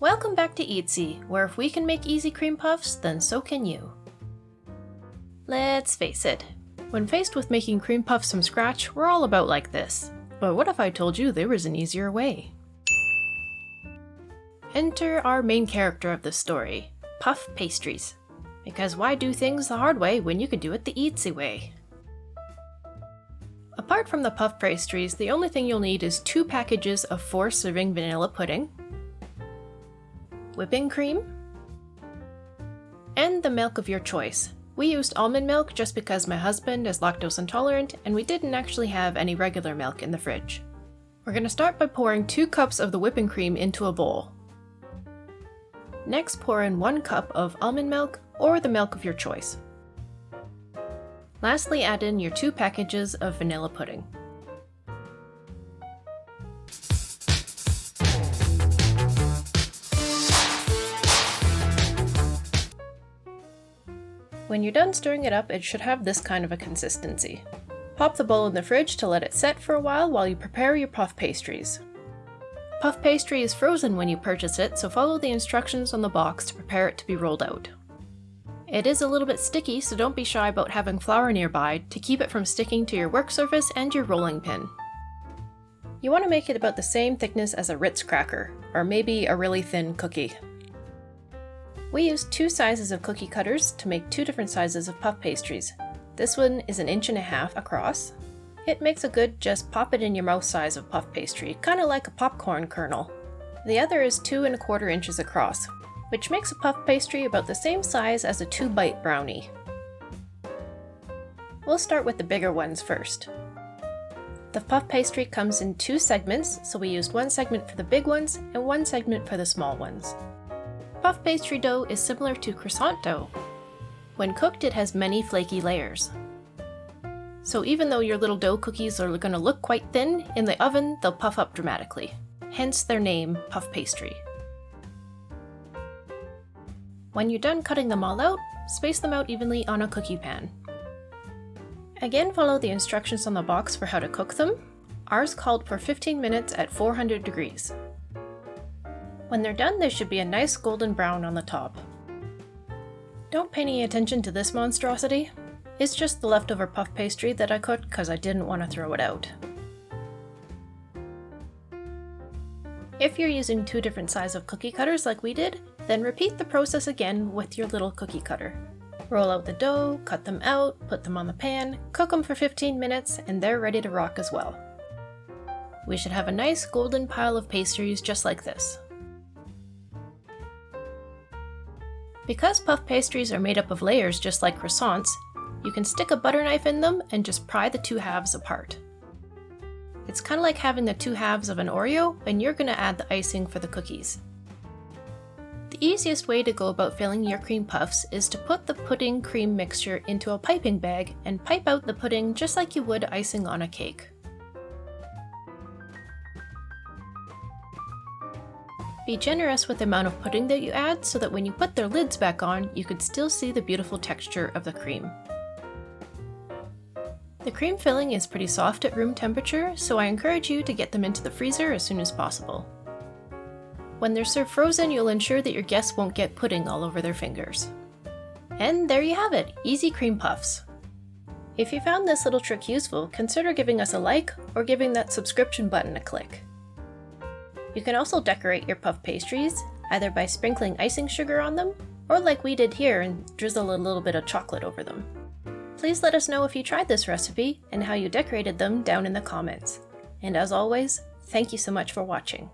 Welcome back to Eatsy, where if we can make easy cream puffs, then so can you. Let's face it, when faced with making cream puffs from scratch, we're all about like this. But what if I told you there was an easier way? Enter our main character of the story, puff pastries. Because why do things the hard way when you could do it the Eatsy way? Apart from the puff pastries, the only thing you'll need is 2 packages of 4-serving vanilla pudding, whipping cream, and the milk of your choice. We used almond milk just because my husband is lactose intolerant and we didn't actually have any regular milk in the fridge. We're going to start by pouring 2 cups of the whipping cream into a bowl. Next, pour in 1 cup of almond milk or the milk of your choice. Lastly, add in your 2 packages of vanilla pudding. When you're done stirring it up, it should have this kind of a consistency. Pop the bowl in the fridge to let it set for a while you prepare your puff pastries. Puff pastry is frozen when you purchase it, so follow the instructions on the box to prepare it to be rolled out. It is a little bit sticky, so don't be shy about having flour nearby to keep it from sticking to your work surface and your rolling pin. You want to make it about the same thickness as a Ritz cracker, or maybe a really thin cookie. We used 2 sizes of cookie cutters to make 2 different sizes of puff pastries. This one is 1.5 inches across. It makes a good just pop it in your mouth size of puff pastry, kind of like a popcorn kernel. The other is 2¼ inches across, which makes a puff pastry about the same size as a 2-bite brownie. We'll start with the bigger ones first. The puff pastry comes in 2 segments, so we used 1 segment for the big ones and 1 segment for the small ones. Puff pastry dough is similar to croissant dough. When cooked, it has many flaky layers. So even though your little dough cookies are going to look quite thin, in the oven they'll puff up dramatically. Hence their name, puff pastry. When you're done cutting them all out, space them out evenly on a cookie pan. Again, follow the instructions on the box for how to cook them. Ours called for 15 minutes at 400 degrees. When they're done, there should be a nice golden brown on the top. Don't pay any attention to this monstrosity. It's just the leftover puff pastry that I cooked because I didn't want to throw it out. If you're using 2 different sizes of cookie cutters like we did, then repeat the process again with your little cookie cutter. Roll out the dough, cut them out, put them on the pan, cook them for 15 minutes, and they're ready to rock as well. We should have a nice golden pile of pastries just like this. Because puff pastries are made up of layers just like croissants, you can stick a butter knife in them and just pry the 2 halves apart. It's kind of like having the 2 halves of an Oreo, and you're going to add the icing for the cookies. The easiest way to go about filling your cream puffs is to put the pudding cream mixture into a piping bag and pipe out the pudding just like you would icing on a cake. Be generous with the amount of pudding that you add so that when you put their lids back on, you could still see the beautiful texture of the cream. The cream filling is pretty soft at room temperature, so I encourage you to get them into the freezer as soon as possible. When they're served frozen, you'll ensure that your guests won't get pudding all over their fingers. And there you have it, easy cream puffs. If you found this little trick useful, consider giving us a like or giving that subscription button a click. You can also decorate your puff pastries, either by sprinkling icing sugar on them, or like we did here and drizzle a little bit of chocolate over them. Please let us know if you tried this recipe and how you decorated them down in the comments. And as always, thank you so much for watching.